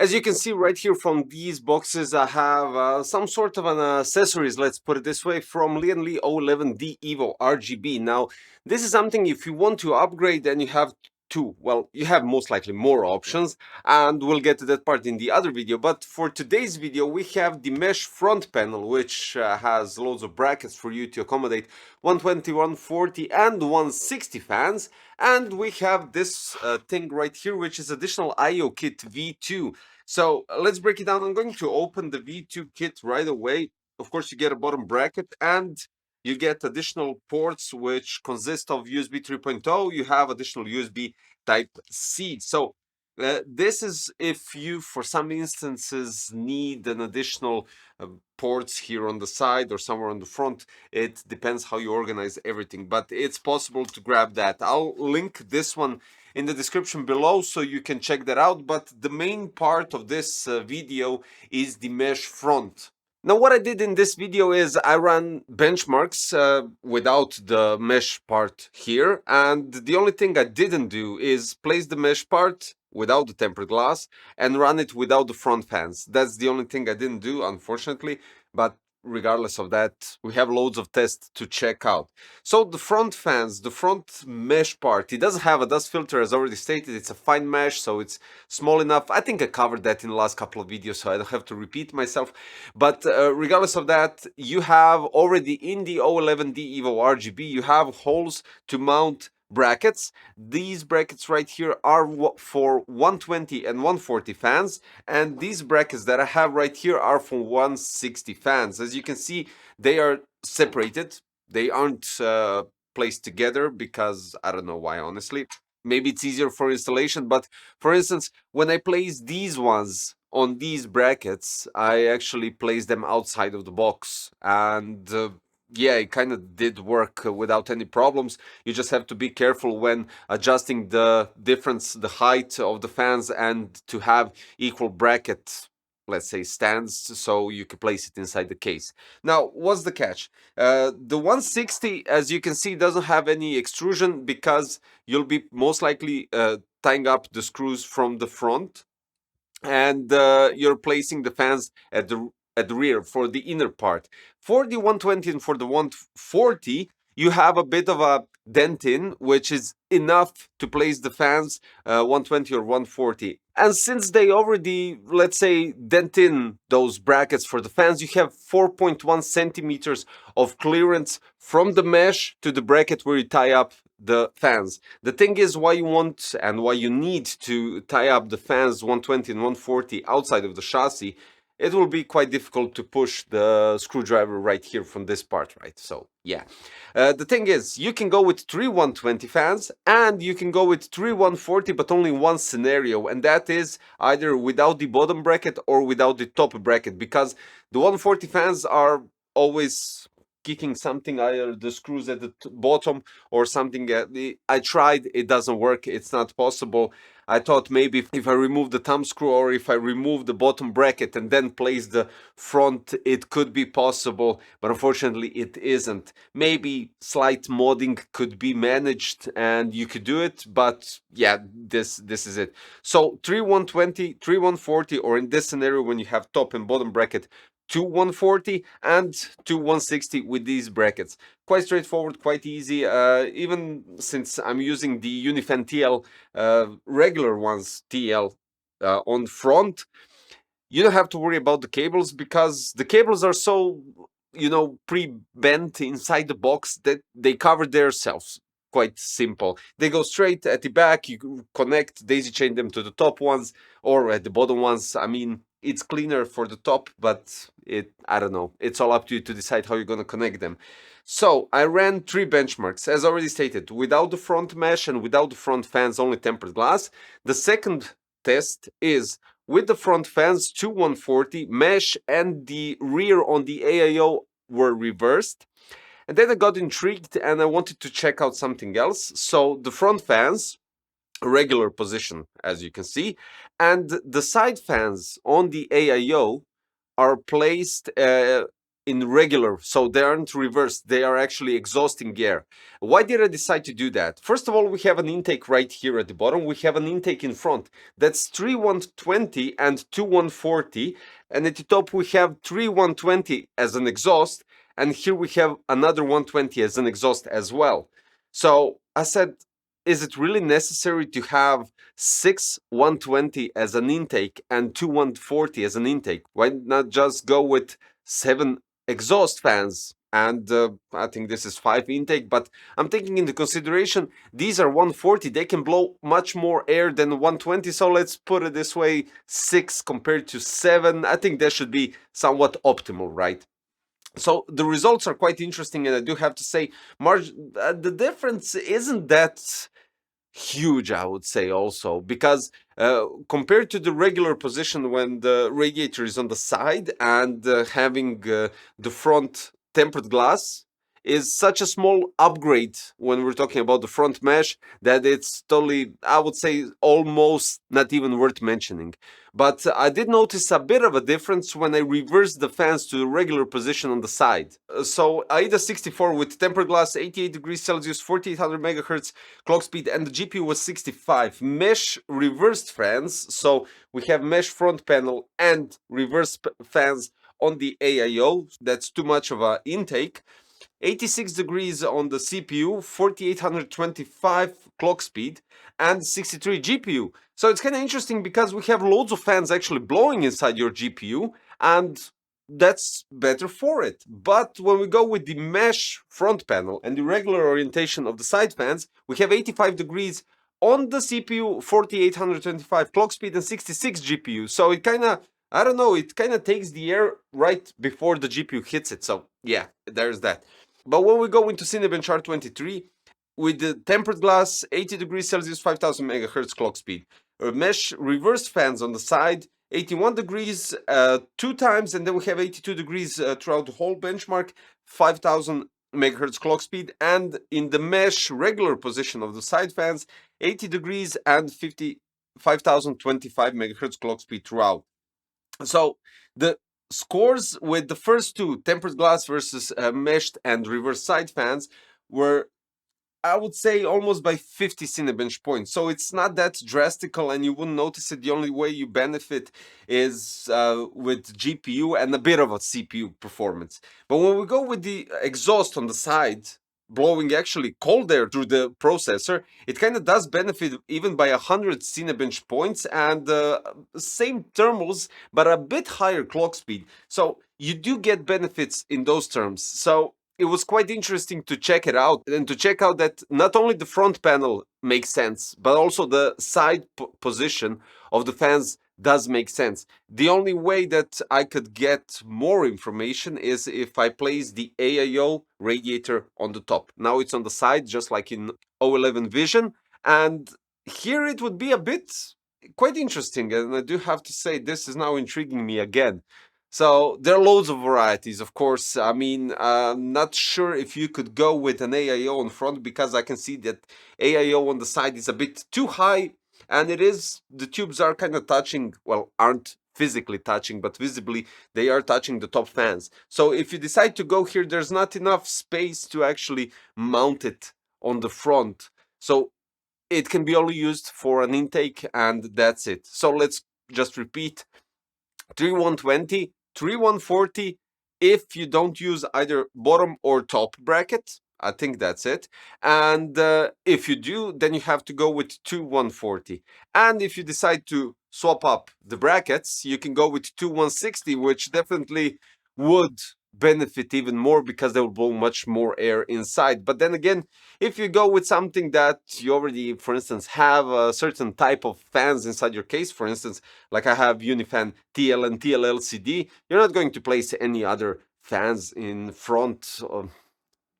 As you can see right here from these boxes, I have some sort of an accessories, let's put it this way, from Lian Li O11D EVO RGB. Now, this is something if you want to upgrade, then you have two. Well, you have most likely more options, and we'll get to that part in the other video. But for today's video, we have the mesh front panel, which has loads of brackets for you to accommodate 120, 140, and 160 fans. And we have this thing right here, which is additional IO kit V2. So let's break it down. I'm going to open the V2 kit right away. Of course, you get a bottom bracket and you get additional ports which consist of USB 3.0. You have additional USB Type C. So this is if you, for some instances, need an additional ports here on the side or somewhere on the front. It depends how you organize everything, but it's possible to grab that. I'll link this one in the description below so you can check that out. But the main part of this video is the mesh front. Now, what I did in this video is I ran benchmarks without the mesh part here, and the only thing I didn't do is place the mesh part without the tempered glass and run it without the front fans. That's the only thing I didn't do, unfortunately, but regardless of that, we have loads of tests to check out. So the front fans, the front mesh part, it doesn't have a dust filter, as already stated. It's a fine mesh, so it's small enough. I think I covered that in the last couple of videos, so I don't have to repeat myself. But regardless of that, you have already in the O11D EVO RGB, you have holes to mount brackets. These brackets right here are for 120 and 140 fans, and these brackets that I have right here are for 160 fans. As you can see, they are separated. They aren't placed together because I don't know why, honestly. Maybe it's easier for installation, but for instance, when I place these ones on these brackets, I actually place them outside of the box, and yeah, it kind of did work without any problems. You just have to be careful when adjusting the difference, the height of the fans, and to have equal bracket, let's say, stands, so you can place it inside the case. Now, what's the catch? The 160, as you can see, doesn't have any extrusion because you'll be most likely tying up the screws from the front, and you're placing the fans at the rear for the inner part. For the 120 and for the 140, you have a bit of a dent in, which is enough to place the fans 120 or 140. And since they already, let's say, dent in those brackets for the fans, you have 4.1 centimeters of clearance from the mesh to the bracket where you tie up the fans. The thing is, why you want and why you need to tie up the fans 120 and 140 outside of the chassis, it will be quite difficult to push the screwdriver right here from this part, right? So yeah, the thing is, you can go with 3 120 fans and you can go with 3 140, but only one scenario, and that is either without the bottom bracket or without the top bracket, because the 140 fans are always kicking something, either the screws at the bottom or something at the... I tried, it doesn't work, it's not possible. I thought maybe if I remove the thumb screw or if I remove the bottom bracket and then place the front, it could be possible, but unfortunately it isn't. Maybe slight modding could be managed and you could do it, but yeah, this is it. So 3 120, 3 140, or in this scenario when you have top and bottom bracket, 2 140 and 2 160 with these brackets. Quite straightforward, quite easy. Even since I'm using the Unifan TL, regular ones TL on front, you don't have to worry about the cables because the cables are so, pre-bent inside the box that they cover themselves. Quite simple. They go straight at the back. You connect, daisy chain them to the top ones or at the bottom ones. I mean, it's cleaner for the top, but I don't know. It's all up to you to decide how you're going to connect them. So I ran 3 benchmarks, as already stated, without the front mesh and without the front fans, only tempered glass. The second test is with the front fans, 2 140 mesh, and the rear on the AIO were reversed. And then I got intrigued and I wanted to check out something else. So the front fans, regular position, as you can see, and the side fans on the AIO are placed in regular, so they aren't reversed, they are actually exhausting air. Why did I decide to do that? First of all, we have an intake right here at the bottom, we have an intake in front, that's 3120 and 2140, and at the top we have 3120 as an exhaust, and here we have another 120 as an exhaust as well. So I said, is it really necessary to have 6 120 as an intake and 2 140 as an intake? Why not just go with 7 exhaust fans? And I think this is 5 intake, but I'm taking into consideration these are 140. They can blow much more air than 120. So let's put it this way, 6 compared to 7. I think that should be somewhat optimal, right? So the results are quite interesting, and I do have to say, the difference isn't that huge, I would say, also because compared to the regular position when the radiator is on the side and having the front tempered glass is such a small upgrade when we're talking about the front mesh that it's totally, I would say, almost not even worth mentioning. But I did notice a bit of a difference when I reversed the fans to the regular position on the side. So AIDA 64 with tempered glass, 88 degrees Celsius, 4800 megahertz clock speed, and the GPU was 65. Mesh reversed fans, so we have mesh front panel and reverse fans on the AIO. That's too much of an intake. 86 degrees on the CPU, 4825 clock speed, and 63 GPU. So it's kind of interesting because we have loads of fans actually blowing inside your GPU, and that's better for it. But when we go with the mesh front panel and the regular orientation of the side fans, we have 85 degrees on the CPU, 4825 clock speed, and 66 GPU. So it kind of, I don't know, it kind of takes the air right before the GPU hits it. So yeah, there's that. But when we go into Cinebench R23, with the tempered glass, 80 degrees Celsius, 5000 megahertz clock speed, mesh reverse fans on the side, 81 degrees 2 times, and then we have 82 degrees throughout the whole benchmark, 5000 megahertz clock speed, and in the mesh regular position of the side fans, 80 degrees and 5025 megahertz clock speed throughout. So the scores with the first two, tempered glass versus meshed and reverse side fans, were, I would say, almost by 50 Cinebench points. So it's not that drastical, and you wouldn't notice it. The only way you benefit is with GPU and a bit of a CPU performance. But when we go with the exhaust on the side, blowing actually cold air through the processor, it kind of does benefit even by 100 Cinebench points and same thermals, but a bit higher clock speed. So you do get benefits in those terms. So it was quite interesting to check it out and to check out that not only the front panel makes sense, but also the side position of the fans does make sense. The only way that I could get more information is if I place the AIO radiator on the top. Now it's on the side, just like in O11 Vision, and here it would be a bit quite interesting, and I do have to say this is now intriguing me again. So there are loads of varieties, of course. I mean, I'm not sure if you could go with an AIO in front, because I can see that AIO on the side is a bit too high, and it is, the tubes are kind of touching, well, aren't physically touching, but visibly they are touching the top fans. So if you decide to go here, there's not enough space to actually mount it on the front. So it can be only used for an intake, and that's it. So let's just repeat: 3120, 3140 if you don't use either bottom or top bracket. I think that's it. And if you do, then you have to go with 2140. And if you decide to swap up the brackets, you can go with 2160, which definitely would benefit even more because they will blow much more air inside. But then again, if you go with something that you already, for instance, have a certain type of fans inside your case, for instance, like I have Unifan TL and TL LCD, you're not going to place any other fans in front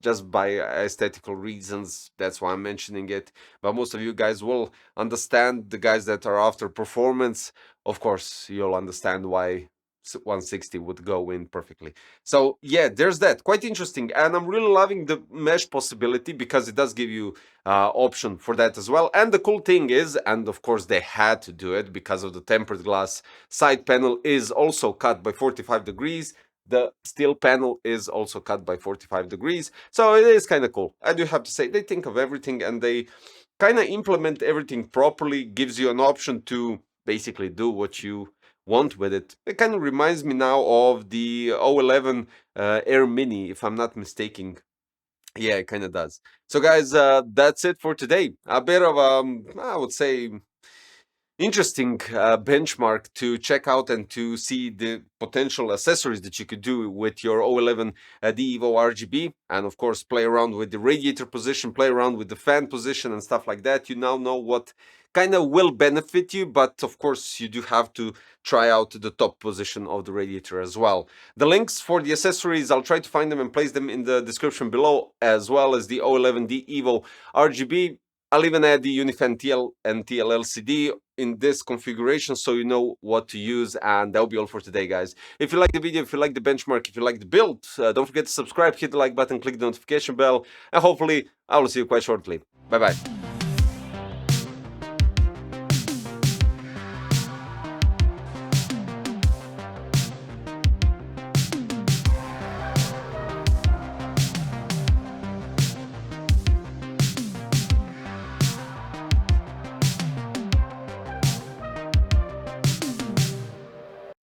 just by aesthetical reasons. That's why I'm mentioning it. But most of you guys will understand. The guys that are after performance, of course, you'll understand why 160 would go in perfectly. So yeah, there's that. Quite interesting, and I'm really loving the mesh possibility because it does give you option for that as well. And the cool thing is, and of course they had to do it because of the tempered glass, side panel is also cut by 45 degrees. the steel panel is also cut by 45 degrees. So it is kind of cool. I do have to say, they think of everything and they kind of implement everything properly, gives you an option to basically do what you want with it. It kind of reminds me now of the O11 Air Mini, if I'm not mistaken. Yeah, it kind of does. So guys, that's it for today. A bit of, I would say, interesting benchmark to check out and to see the potential accessories that you could do with your O11D EVO RGB, and of course play around with the radiator position, play around with the fan position and stuff like that. You now know what kind of will benefit you, but of course you do have to try out the top position of the radiator as well. The links for the accessories, I'll try to find them and place them in the description below, as well as the O11D EVO RGB. I'll even add the Unifan TL and TL LCD in this configuration so you know what to use, and that'll be all for today, guys. If you like the video, if you like the benchmark, if you like the build, don't forget to subscribe, hit the like button, click the notification bell, and hopefully I will see you quite shortly. Bye bye.